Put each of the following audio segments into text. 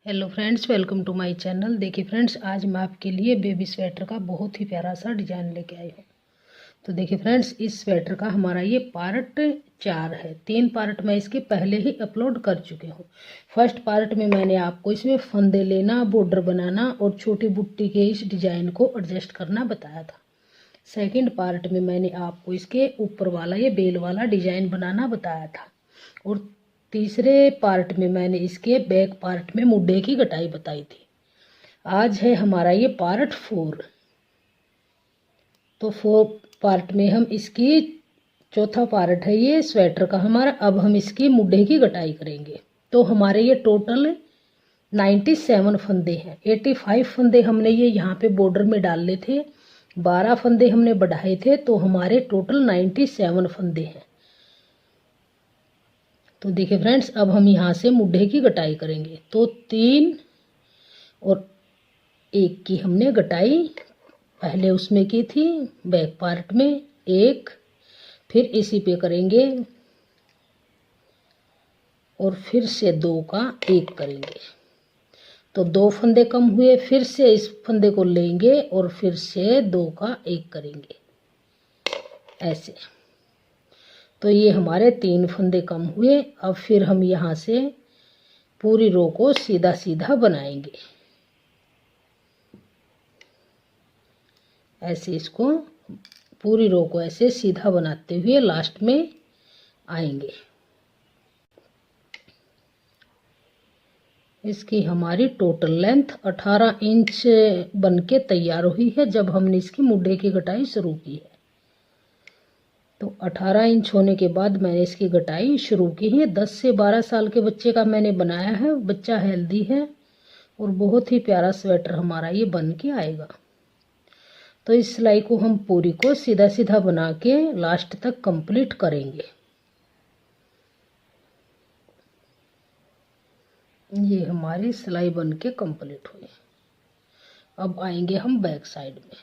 Hello friends, welcome to my channel. देखिए friends, आज मैं आपके लिए बेबी स्वेटर का बहुत ही प्यारा सा डिज़ाइन लेके आई हूँ। तो देखिए फ्रेंड्स, इस स्वेटर का हमारा ये पार्ट 4 है। 3 पार्ट मैं इसके पहले ही अपलोड कर चुके हूँ। फर्स्ट पार्ट में मैंने आपको इसमें फंदे लेना, बॉर्डर बनाना और छोटी बुट्टी के इस डिज़ाइन को एडजस्ट करना बताया था। सेकंड पार्ट में मैंने आपको इसके ऊपर वाला ये बेल वाला डिज़ाइन बनाना बताया था। और तीसरे पार्ट में मैंने इसके बैक पार्ट में मुड्ढे की कटाई बताई थी। आज है हमारा ये पार्ट 4। तो 4 पार्ट में हम इसकी चौथा पार्ट है ये स्वेटर का हमारा। अब हम इसकी मुड्ढे की कटाई करेंगे। तो हमारे ये टोटल 97 फंदे हैं। 85 फंदे हमने ये यहाँ पे बॉर्डर में डाले थे, 12 फंदे हमने बढ़ाए थे, तो हमारे टोटल 97 फंदे हैं। तो देखिए फ्रेंड्स, अब हम यहाँ से मुड्ढे की कटाई करेंगे। तो 3 और 1 की हमने कटाई पहले उसमें की थी, बैक पार्ट में 1, फिर इसी पे करेंगे और फिर से 2 का 1 करेंगे। तो 2 फंदे कम हुए, फिर से इस फंदे को लेंगे और फिर से 2 का 1 करेंगे ऐसे। तो ये हमारे 3 फंदे कम हुए। अब फिर हम यहाँ से पूरी रो को सीधा सीधा बनाएंगे ऐसे। इसको पूरी रो को ऐसे सीधा बनाते हुए लास्ट में आएंगे। इसकी हमारी टोटल लेंथ 18 इंच बन के तैयार हुई है जब हमने इसकी मुड्ढे की कटाई शुरू की है। तो 18 इंच होने के बाद मैंने इसकी कटाई शुरू की है। 10 से 12 साल के बच्चे का मैंने बनाया है। बच्चा हेल्दी है और बहुत ही प्यारा स्वेटर हमारा ये बन के आएगा। तो इस सिलाई को हम पूरी को सीधा सीधा बना के लास्ट तक कंप्लीट करेंगे। ये हमारी सिलाई बन के कंप्लीट हुई। अब आएंगे हम बैक साइड में।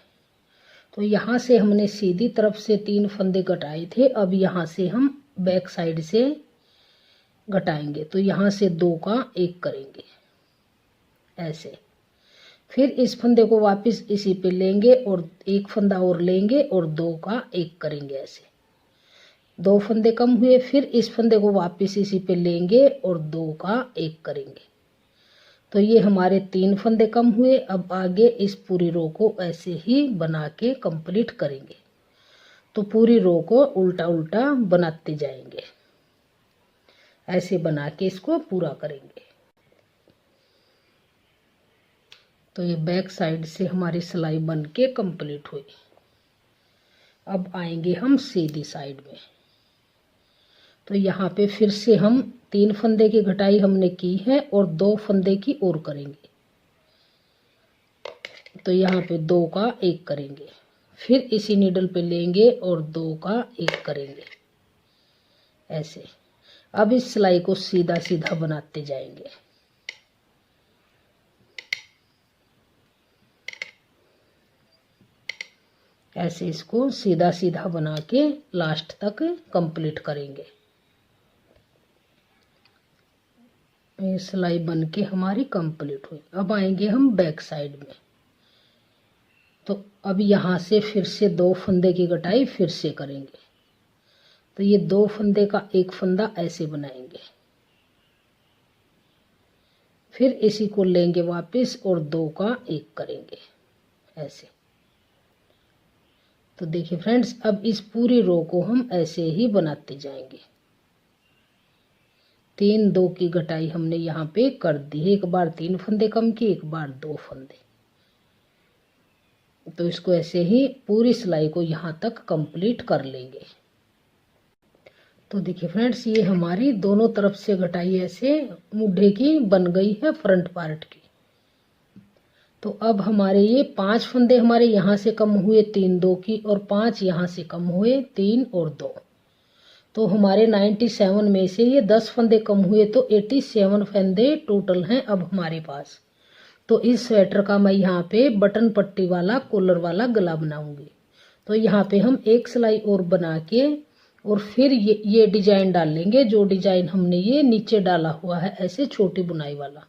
तो यहाँ से हमने सीधी तरफ से 3 फंदे घटाए थे। अब यहाँ से हम बैक साइड से घटाएंगे। तो यहाँ से 2 का 1 करेंगे ऐसे। फिर इस फंदे को वापस इसी पे लेंगे और 1 फंदा और लेंगे और 2 का 1 करेंगे ऐसे। 2 फंदे कम हुए, फिर इस फंदे को वापस इसी पे लेंगे और 2 का 1 करेंगे। तो ये हमारे 3 फंदे कम हुए। अब आगे इस पूरी रो को ऐसे ही बना के कंप्लीट करेंगे। तो पूरी रो को उल्टा उल्टा बनाते जाएंगे ऐसे, बना के इसको पूरा करेंगे। तो ये बैक साइड से हमारी सिलाई बन के कंप्लीट हुई। अब आएंगे हम सीधी साइड में। तो यहाँ पे फिर से हम 3 फंदे की घटाई हमने की है और 2 फंदे की और करेंगे। तो यहाँ पे 2 का 1 करेंगे, फिर इसी नीडल पे लेंगे और 2 का 1 करेंगे ऐसे। अब इस सिलाई को सीधा सीधा बनाते जाएंगे ऐसे। इसको सीधा सीधा बना के लास्ट तक कंप्लीट करेंगे। ये सिलाई बन के हमारी कंप्लीट हुई। अब आएंगे हम बैक साइड में। तो अब यहाँ से फिर से 2 फंदे की कटाई फिर से करेंगे। तो ये 2 फंदे का 1 फंदा ऐसे बनाएंगे, फिर इसी को लेंगे वापस और 2 का 1 करेंगे ऐसे। तो देखिए फ्रेंड्स, अब इस पूरी रो को हम ऐसे ही बनाते जाएंगे। 3 2 की घटाई हमने यहाँ पे कर दी है। एक बार 3 फंदे कम किए, एक बार 2 फंदे। तो इसको ऐसे ही पूरी सिलाई को यहाँ तक कंप्लीट कर लेंगे। तो देखिए फ्रेंड्स, ये हमारी दोनों तरफ से घटाई ऐसे मुड्ढे की बन गई है फ्रंट पार्ट की। तो अब हमारे ये 5 फंदे हमारे यहाँ से कम हुए 3 2 की, और 5 यहाँ से कम हुए 3 और 2। तो हमारे 97 में से ये 10 फंदे कम हुए, तो 87 फंदे टोटल हैं अब हमारे पास। तो इस स्वेटर का मैं यहाँ पे बटन पट्टी वाला कॉलर वाला गला बनाऊंगी। तो यहाँ पे हम एक सिलाई और बना के और फिर ये डिजाइन डाल लेंगे, जो डिजाइन हमने ये नीचे डाला हुआ है ऐसे छोटी बुनाई वाला।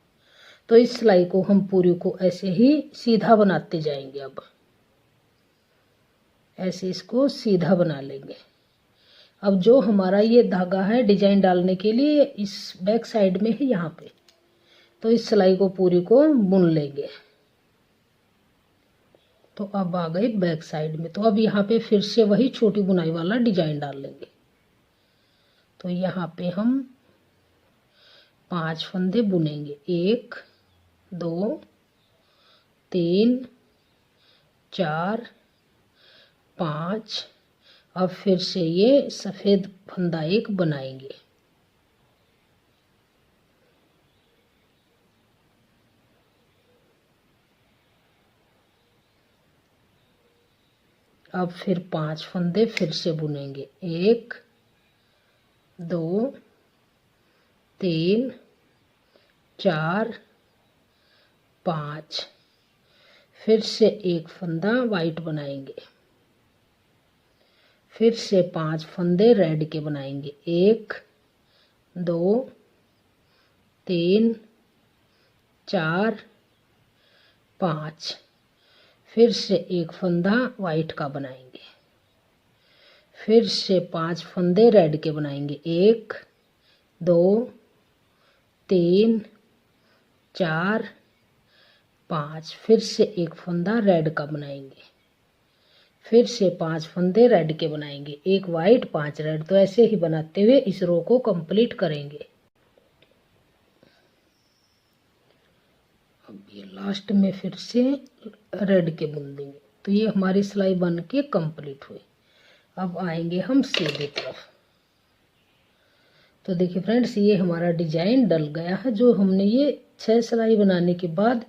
तो इस सिलाई को हम पूरी को ऐसे ही सीधा बनाते जाएंगे। अब ऐसे इसको सीधा बना लेंगे। अब जो हमारा ये धागा है डिजाइन डालने के लिए इस बैक साइड में है यहाँ पे, तो इस सिलाई को पूरी को बुन लेंगे। तो अब आ गए बैक साइड में। तो अब यहाँ पे फिर से वही छोटी बुनाई वाला डिजाइन डाल लेंगे। तो यहाँ पे हम 5 फंदे बुनेंगे, 1 2 3 4 5। अब फिर से ये सफ़ेद फंदा एक बनाएंगे। अब फिर 5 फंदे फिर से बुनेंगे, 1 2 3 4 5। फिर से एक फंदा वाइट बनाएंगे, फिर से 5 फंदे रेड के बनाएंगे, 1 2 3 4 5। फिर से एक फंदा वाइट का बनाएंगे, फिर से 5 फंदे रेड के बनाएंगे, 1 2 3 4 5। फिर से एक फंदा रेड का बनाएंगे, फिर से 5 फंदे रेड के बनाएंगे, 1 वाइट 5 रेड। तो ऐसे ही बनाते हुए इस रो को कंप्लीट करेंगे। अब ये लास्ट में फिर से रेड के बुन देंगे। तो ये हमारी सिलाई बन के कंप्लीट हुई। अब आएंगे हम सीधी तरफ। तो देखिए फ्रेंड्स, ये हमारा डिजाइन डल गया है। जो हमने ये 6 सिलाई बनाने के बाद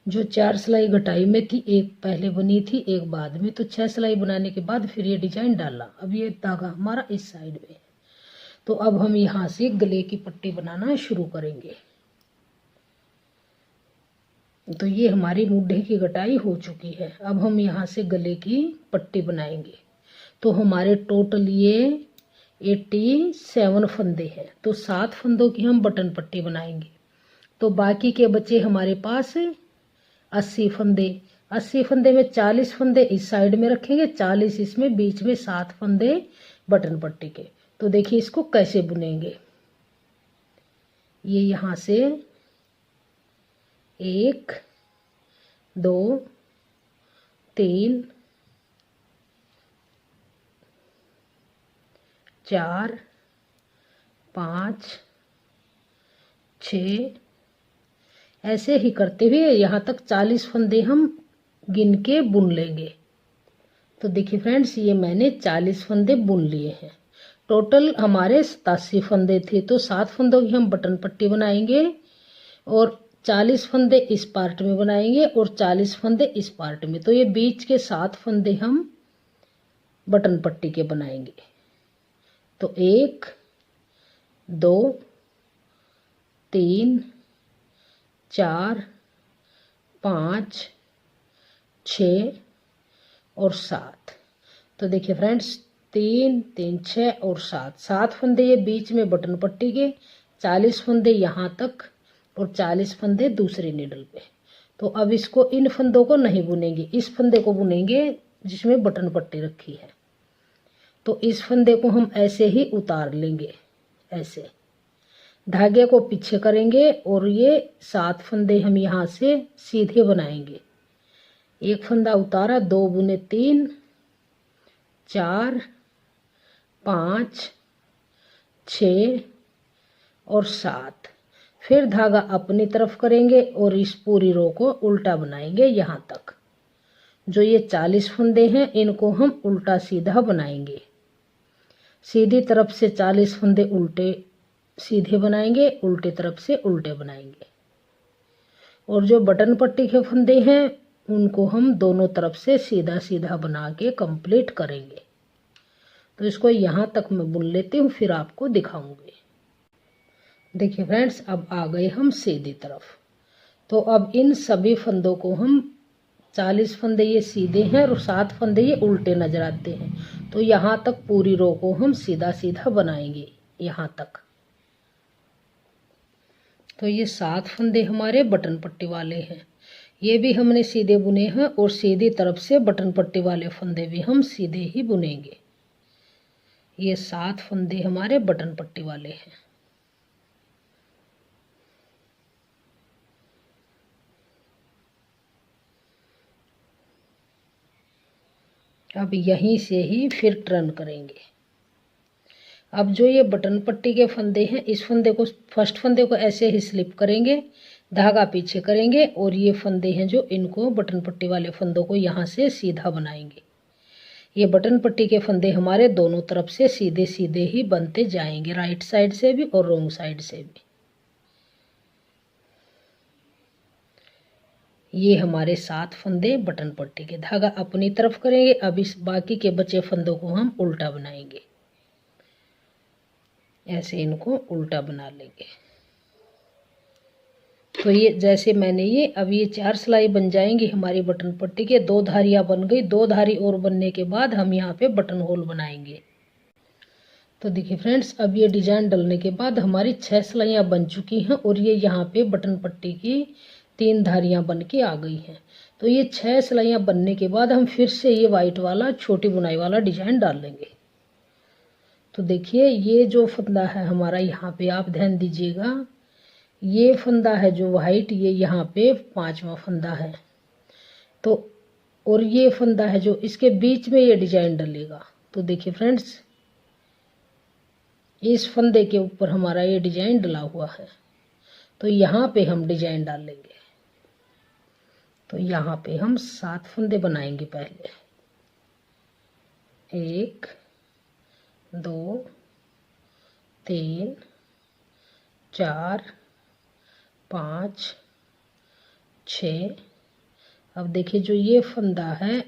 जो 4 सिलाई घटाई में थी, एक पहले बनी थी एक बाद में, तो 6 सिलाई बनाने के बाद फिर ये डिजाइन डाला। अब ये धागा हमारा इस साइड में है। तो अब हम यहाँ से गले की पट्टी बनाना शुरू करेंगे। तो ये हमारी मूढ़े की कटाई हो चुकी है। अब हम यहाँ से गले की पट्टी बनाएंगे। तो हमारे टोटल ये 87 फंदे हैं। तो 7 फंदों की हम बटन पट्टी बनाएंगे। तो बाकी के बचे हमारे पास 80 फंदे। 80 फंदे में 40 फंदे इस साइड में रखेंगे, 40 इसमें, बीच में 7 फंदे बटन पट्टी के। तो देखिए इसको कैसे बुनेंगे। ये यहाँ से 1 2 3 4 5 6 ऐसे ही करते हुए यहाँ तक 40 फंदे हम गिन के बुन लेंगे। तो देखिए फ्रेंड्स, ये मैंने 40 फंदे बुन लिए हैं। टोटल हमारे 87 फंदे थे। तो 7 फंदों की हम बटन पट्टी बनाएंगे और 40 फंदे इस पार्ट में बनाएंगे और 40 फंदे इस पार्ट में। तो ये बीच के 7 फंदे हम बटन पट्टी के बनाएंगे। तो 1 2 3 4 5 6 और 7। तो देखिए फ्रेंड्स, 3 3 6 और 7 फंदे ये बीच में बटन पट्टी के, 40 फंदे यहाँ तक और 40 फंदे दूसरे नीडल पे। तो अब इसको, इन फंदों को नहीं बुनेंगे, इस फंदे को बुनेंगे जिसमें बटन पट्टी रखी है। तो इस फंदे को हम ऐसे ही उतार लेंगे, ऐसे धागे को पीछे करेंगे और ये 7 फंदे हम यहाँ से सीधे बनाएंगे। एक फंदा उतारा, 2 बुने, 3 4 5 6 और 7। फिर धागा अपनी तरफ करेंगे और इस पूरी रो को उल्टा बनाएंगे यहाँ तक। जो ये 40 फंदे हैं इनको हम उल्टा सीधा बनाएंगे। सीधी तरफ से 40 फंदे उल्टे सीधे बनाएंगे, उल्टी तरफ से उल्टे बनाएंगे। और जो बटन पट्टी के फंदे हैं उनको हम दोनों तरफ से सीधा सीधा बना के कंप्लीट करेंगे। तो इसको यहाँ तक मैं बुन लेती हूँ, फिर आपको दिखाऊंगी। देखिए फ्रेंड्स, अब आ गए हम सीधी तरफ। तो अब इन सभी फंदों को हम, 40 फंदे ये सीधे हैं और 7 फंदे ये उल्टे नजर आते हैं। तो यहाँ तक पूरी रो को हम सीधा सीधा बनाएंगे यहाँ तक। तो ये 7 फंदे हमारे बटन पट्टी वाले हैं, ये भी हमने सीधे बुने हैं और सीधी तरफ से बटन पट्टी वाले फंदे भी हम सीधे ही बुनेंगे। ये 7 फंदे हमारे बटन पट्टी वाले हैं। अब यहीं से ही फिर टर्न करेंगे। अब जो ये बटन पट्टी के फंदे हैं, इस फंदे को, फर्स्ट फंदे को ऐसे ही स्लिप करेंगे, धागा पीछे करेंगे और ये फंदे हैं जो, इनको बटन पट्टी वाले फंदों को यहाँ से सीधा बनाएंगे। ये बटन पट्टी के फंदे हमारे दोनों तरफ से सीधे सीधे ही बनते जाएंगे, राइट साइड से भी और रॉन्ग साइड से भी। ये हमारे 7 फंदे बटन पट्टी के, धागा अपनी तरफ करेंगे। अब इस बाकी के बचे फंदों को हम उल्टा बनाएंगे, ऐसे इनको उल्टा बना लेंगे। तो ये जैसे मैंने ये, अब ये 4 सिलाई बन जाएंगी हमारी बटन पट्टी के। 2 धारियाँ बन गई, 2 धारी और बनने के बाद हम यहाँ पे बटन होल बनाएंगे। तो देखिए फ्रेंड्स, अब ये डिजाइन डलने के बाद हमारी 6 सिलाइयाँ बन चुकी हैं और ये यहाँ पे बटन पट्टी की 3 धारियाँ बन के आ गई हैं। तो ये 6 सिलाइयाँ बनने के बाद हम फिर से ये वाइट वाला छोटी बुनाई वाला डिजाइन डाल लेंगे। तो देखिए, ये जो फंदा है हमारा, यहाँ पे आप ध्यान दीजिएगा, ये फंदा है जो वाइट, ये यहाँ पे 5वां फंदा है। तो और ये फंदा है जो इसके बीच में ये डिजाइन डलेगा। तो देखिए फ्रेंड्स, इस फंदे के ऊपर हमारा ये डिजाइन डला हुआ है। तो यहाँ पे हम डिजाइन डाल लेंगे। तो यहाँ पे हम 7 फंदे बनाएंगे पहले। 1 2 3 4 5 6। अब देखिए, जो ये फंदा है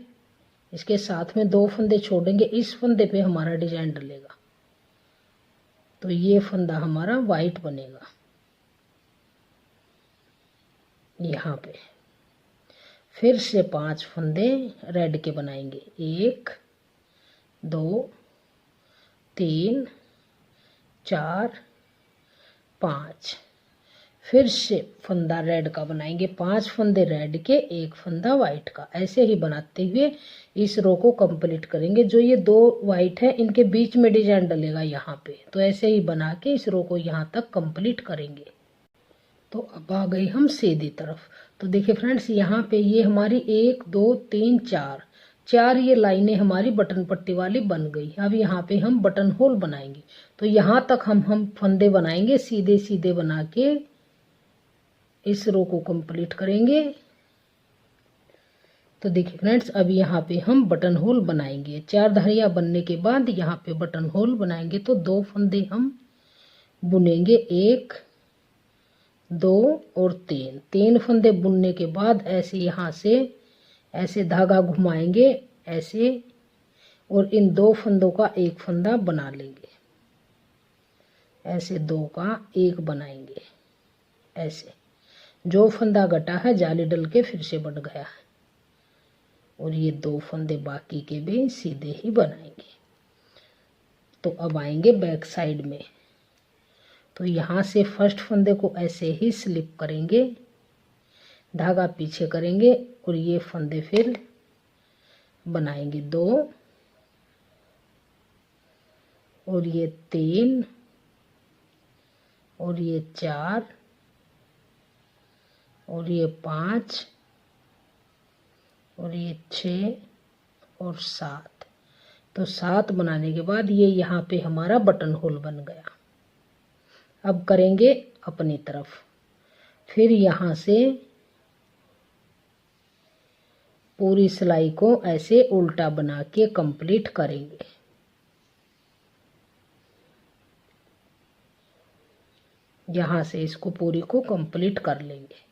इसके साथ में 2 फंदे छोड़ेंगे, इस फंदे पे हमारा डिजाइन डलेगा। तो ये फंदा हमारा वाइट बनेगा यहाँ पे। फिर से 5 फंदे रेड के बनाएंगे। 1 2 3 4 5। फिर से फंदा रेड का बनाएंगे, 5 फंदे रेड के, 1 फंदा वाइट का। ऐसे ही बनाते हुए इस रो को कंप्लीट करेंगे। जो ये 2 वाइट है, इनके बीच में डिजाइन डलेगा यहाँ पे। तो ऐसे ही बना के इस रो को यहाँ तक कंप्लीट करेंगे। तो अब आ गई हम सीधी तरफ। तो देखिए फ्रेंड्स, यहाँ पे ये हमारी 1 2 3 4 ये लाइनें हमारी बटन पट्टी वाली बन गई। अब यहाँ पे हम बटन होल बनाएंगे। तो यहाँ तक हम फंदे बनाएंगे, सीधे सीधे बना के इस रो को कंप्लीट करेंगे। तो देखिए फ्रेंड्स, अब यहाँ पे हम बटन होल बनाएंगे। 4 धारियाँ बनने के बाद यहाँ पे बटन होल बनाएंगे। तो 2 फंदे हम बुनेंगे, 1 2 और 3 फंदे बुनने के बाद ऐसे यहाँ से ऐसे धागा घुमाएंगे ऐसे, और इन 2 फंदों का 1 फंदा बना लेंगे। ऐसे 2 का 1 बनाएंगे। ऐसे जो फंदा घटा है जाली डल के फिर से बढ़ गया है। और ये 2 फंदे बाकी के भी सीधे ही बनाएंगे। तो अब आएंगे बैक साइड में। तो यहाँ से फर्स्ट फंदे को ऐसे ही स्लिप करेंगे, धागा पीछे करेंगे और ये फंदे फिर बनाएंगे 2 और ये 3 और ये 4 और ये 5 और ये 6 और 7। तो 7 बनाने के बाद ये यहाँ पे हमारा बटन होल बन गया। अब करेंगे अपनी तरफ। फिर यहाँ से पूरी सिलाई को ऐसे उल्टा बना के कंप्लीट करेंगे। यहाँ से इसको पूरी को कंप्लीट कर लेंगे।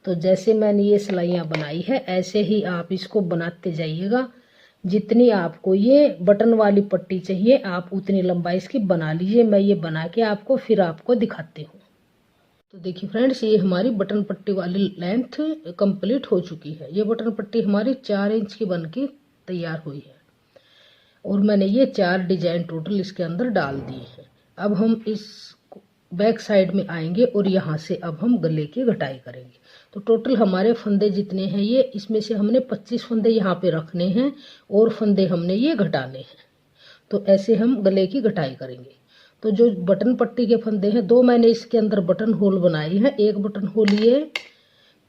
तो जैसे मैंने ये सिलाइयाँ बनाई है ऐसे ही आप इसको बनाते जाइएगा। जितनी आपको ये बटन वाली पट्टी चाहिए आप उतनी लंबाई इसकी बना लीजिए। मैं ये बना के आपको फिर आपको दिखाती हूँ। तो देखिए फ्रेंड्स, ये हमारी बटन पट्टी वाली लेंथ कंप्लीट हो चुकी है। ये बटन पट्टी हमारी 4 इंच की बन के तैयार हुई है और मैंने ये 4 डिजाइन टोटल इसके अंदर डाल दिए हैं। अब हम इस बैक साइड में आएंगे और यहाँ से अब हम गले की घटाई करेंगे। तो टोटल हमारे फंदे जितने हैं ये, इसमें से हमने 25 फंदे यहाँ पे रखने हैं और फंदे हमने ये घटाने हैं। तो ऐसे हम गले की घटाई करेंगे। तो जो बटन पट्टी के फंदे हैं, 2 मैंने इसके अंदर बटन होल बनाए हैं। एक बटन होल ये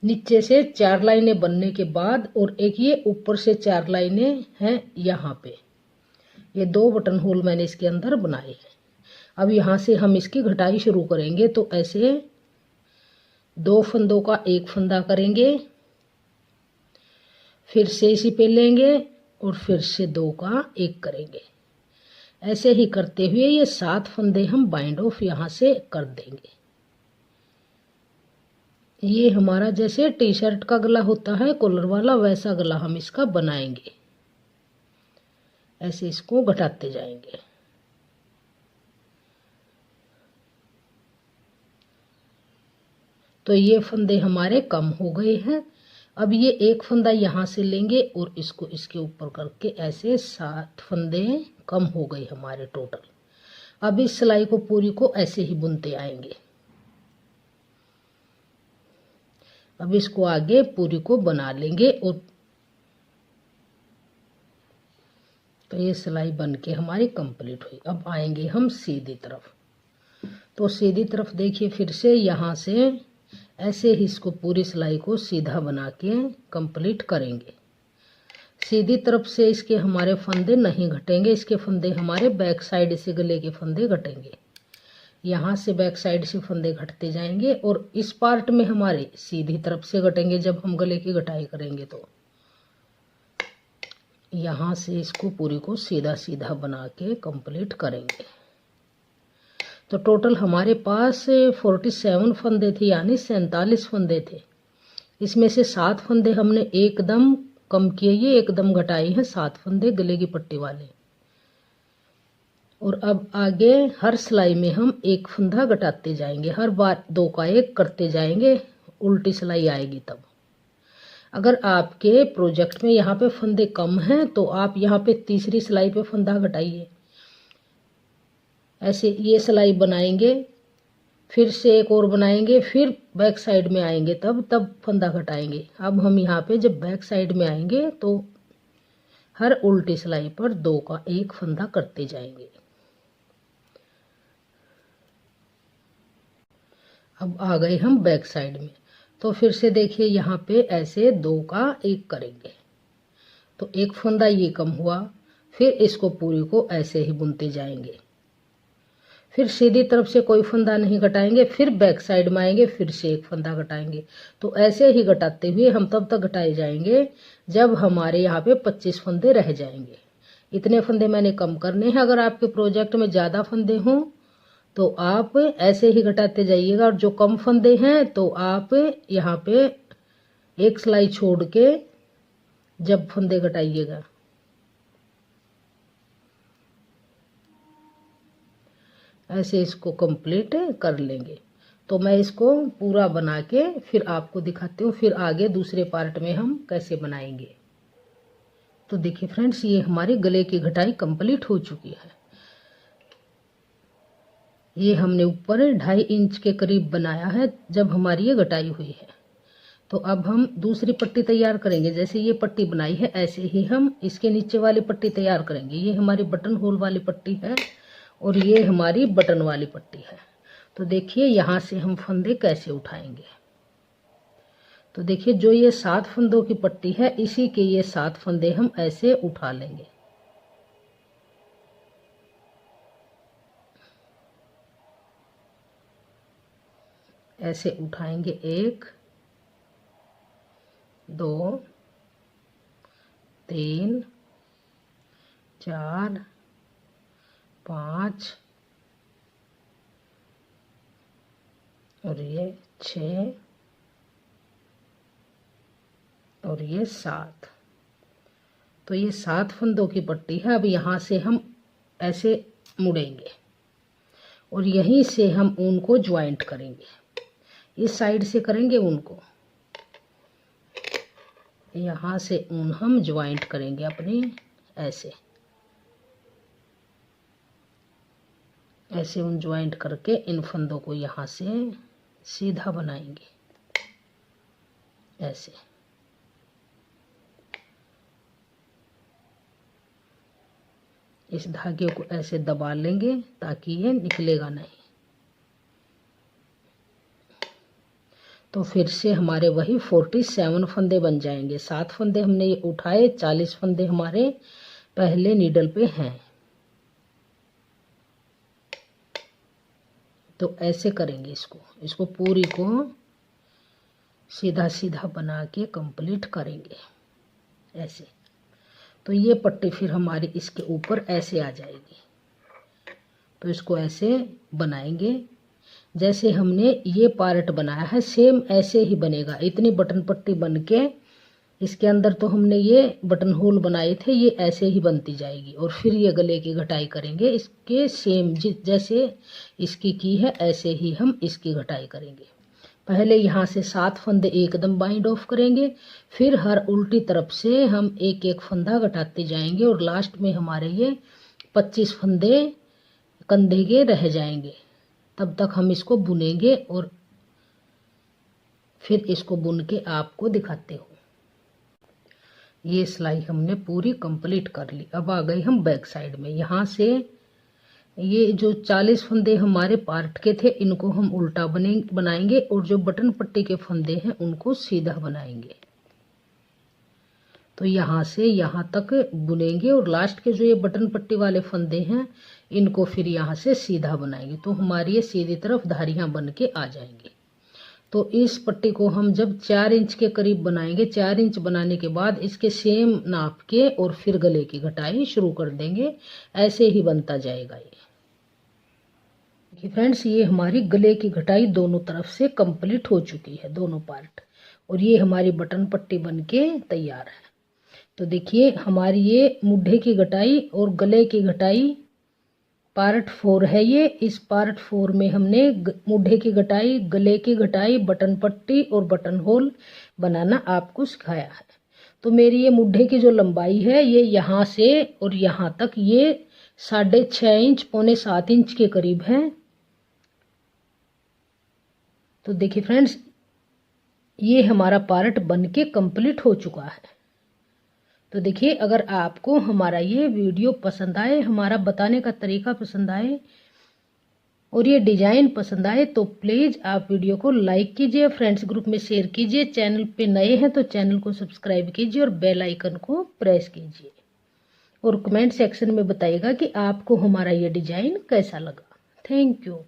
नीचे से 4 लाइनें बनने के बाद, और एक ये ऊपर से 4 लाइनें हैं यहाँ पे। ये 2 बटन होल मैंने इसके अंदर बनाए हैं। अब यहाँ से हम इसकी घटाई शुरू करेंगे। तो ऐसे 2 फंदों का एक फंदा करेंगे, फिर से इसी पे लेंगे और फिर से 2 का एक करेंगे। ऐसे ही करते हुए ये 7 फंदे हम बाइंड ऑफ यहाँ से कर देंगे। ये हमारा जैसे टी शर्ट का गला होता है कॉलर वाला, वैसा गला हम इसका बनाएंगे। ऐसे इसको घटाते जाएंगे। तो ये फंदे हमारे कम हो गए हैं। अब ये एक फंदा यहाँ से लेंगे और इसको इसके ऊपर करके ऐसे 7 फंदे कम हो गए हमारे टोटल। अब इस सिलाई को पूरी को ऐसे ही बुनते आएंगे। अब इसको आगे पूरी को बना लेंगे। और तो ये सिलाई बन के हमारी कंप्लीट हुई। अब आएंगे हम सीधी तरफ। तो सीधी तरफ देखिए, फिर से यहाँ से ऐसे ही इसको पूरी सिलाई को सीधा बना के कंप्लीट करेंगे। सीधी तरफ से इसके हमारे फंदे नहीं घटेंगे, इसके फंदे हमारे बैक साइड से गले के फंदे घटेंगे। यहाँ से बैक साइड से फंदे घटते जाएंगे और इस पार्ट में हमारे सीधी तरफ से घटेंगे जब हम गले की घटाई करेंगे। तो यहाँ से इसको पूरी को सीधा सीधा बना के कंप्लीट करेंगे। तो टोटल हमारे पास 47 फंदे थे, यानी 47 फंदे थे। इसमें से 7 फंदे हमने एकदम कम किए, ये एकदम घटाई हैं 7 फंदे गले की पट्टी वाले। और अब आगे हर सिलाई में हम एक फंदा घटाते जाएंगे, हर बार 2 का एक करते जाएंगे, उल्टी सिलाई आएगी तब। अगर आपके प्रोजेक्ट में यहाँ पे फंदे कम हैं तो आप यहाँ पे तीसरी सिलाई पे फंदा घटाइए। ऐसे ये सिलाई बनाएंगे, फिर से एक और बनाएंगे, फिर बैक साइड में आएंगे, तब फंदा घटाएंगे। अब हम यहाँ पे जब बैक साइड में आएंगे तो हर उल्टी सिलाई पर 2 का एक फंदा करते जाएंगे। अब आ गए हम बैक साइड में। तो फिर से देखिए, यहाँ पे ऐसे 2 का एक करेंगे। तो एक फंदा ये कम हुआ, फिर इसको पूरी को ऐसे ही बुनते जाएंगे। फिर सीधी तरफ से कोई फंदा नहीं घटाएंगे, फिर बैक साइड में आएंगे, फिर से एक फंदा घटाएंगे। तो ऐसे ही घटाते हुए हम तब तक घटाए जाएंगे जब हमारे यहाँ पे 25 फंदे रह जाएंगे। इतने फंदे मैंने कम करने हैं। अगर आपके प्रोजेक्ट में ज़्यादा फंदे हों तो आप ऐसे ही घटाते जाइएगा, और जो कम फंदे हैं तो आप यहाँ पे एक सिलाई छोड़ के जब फंदे घटाइएगा। ऐसे इसको कंप्लीट कर लेंगे। तो मैं इसको पूरा बना के फिर आपको दिखाती हूँ, फिर आगे दूसरे पार्ट में हम कैसे बनाएंगे। तो देखिए फ्रेंड्स, ये हमारे गले की घटाई कंप्लीट हो चुकी है। ये हमने ऊपर 2.5 इंच के करीब बनाया है जब हमारी ये घटाई हुई है। तो अब हम दूसरी पट्टी तैयार करेंगे। जैसे ये पट्टी बनाई है ऐसे ही हम इसके नीचे वाली पट्टी तैयार करेंगे। ये हमारी बटन होल वाली पट्टी है और ये हमारी बटन वाली पट्टी है। तो देखिए यहाँ से हम फंदे कैसे उठाएंगे। तो देखिए, जो ये 7 फंदों की पट्टी है, इसी के ये 7 फंदे हम ऐसे उठा लेंगे। ऐसे उठाएंगे 1 2 3 4 5 और ये 6 और ये 7। तो ये 7 फंदों की पट्टी है। अब यहाँ से हम ऐसे मुड़ेंगे और यहीं से हम ऊन को ज्वाइंट करेंगे। इस साइड से करेंगे ऊन को, यहाँ से ऊन हम ज्वाइंट करेंगे अपने ऐसे। ऐसे उन ज्वाइंट करके इन फंदों को यहाँ से सीधा बनाएंगे ऐसे। इस धागे को ऐसे दबा लेंगे ताकि ये निकलेगा नहीं। तो फिर से हमारे वही 47 फंदे बन जाएंगे। 7 फंदे हमने ये उठाए, 40 फंदे हमारे पहले नीडल पे हैं। तो ऐसे करेंगे इसको पूरी को सीधा सीधा बना के कंप्लीट करेंगे ऐसे। तो ये पट्टी फिर हमारी इसके ऊपर ऐसे आ जाएगी। तो इसको ऐसे बनाएंगे जैसे हमने ये पार्ट बनाया है, सेम ऐसे ही बनेगा। इतनी बटन पट्टी बन के इसके अंदर तो हमने ये बटन होल बनाए थे, ये ऐसे ही बनती जाएगी। और फिर ये गले की घटाई करेंगे इसके सेम जैसे इसकी की है ऐसे ही हम इसकी घटाई करेंगे। पहले यहाँ से 7 फंदे एकदम बाइंड ऑफ करेंगे, फिर हर उल्टी तरफ से हम एक एक फंदा घटाते जाएंगे और लास्ट में हमारे ये 25 फंदे कंधे के रह जाएंगे। तब तक हम इसको बुनेंगे और फिर इसको बुन के आपको दिखाते हो। ये सिलाई हमने पूरी कंप्लीट कर ली। अब आ गए हम बैक साइड में। यहाँ से ये जो 40 फंदे हमारे पार्ट के थे इनको हम उल्टा बनाएंगे और जो बटन पट्टी के फंदे हैं उनको सीधा बनाएंगे। तो यहाँ से यहाँ तक बुनेंगे और लास्ट के जो ये बटन पट्टी वाले फंदे हैं इनको फिर यहाँ से सीधा बनाएंगे। तो हमारी ये सीधी तरफ धारियाँ बन के आ जाएंगी। तो इस पट्टी को हम जब 4 इंच के करीब बनाएंगे, 4 इंच बनाने के बाद इसके सेम नाप के और फिर गले की घटाई शुरू कर देंगे। ऐसे ही बनता जाएगा ये। देखिए फ्रेंड्स, ये हमारी गले की घटाई दोनों तरफ से कंप्लीट हो चुकी है, दोनों पार्ट। और ये हमारी बटन पट्टी बन के तैयार है। तो देखिए हमारी ये मुड्ढे की घटाई और गले की घटाई पार्ट 4 है ये। इस पार्ट 4 में हमने मुड्ढे की घटाई, गले की घटाई, बटन पट्टी और बटन होल बनाना आपको सिखाया है। तो मेरी ये मुड्ढे की जो लंबाई है ये यहाँ से और यहाँ तक ये 6.5 इंच, पौने 7 इंच के करीब है। तो देखिए फ्रेंड्स, ये हमारा पार्ट बन के कंप्लीट हो चुका है। तो देखिए, अगर आपको हमारा ये वीडियो पसंद आए, हमारा बताने का तरीका पसंद आए और ये डिजाइन पसंद आए तो प्लीज़ आप वीडियो को लाइक कीजिए, फ्रेंड्स ग्रुप में शेयर कीजिए। चैनल पे नए हैं तो चैनल को सब्सक्राइब कीजिए और बेल आइकन को प्रेस कीजिए। और कमेंट सेक्शन में बताइएगा कि आपको हमारा ये डिजाइन कैसा लगा। Thank you.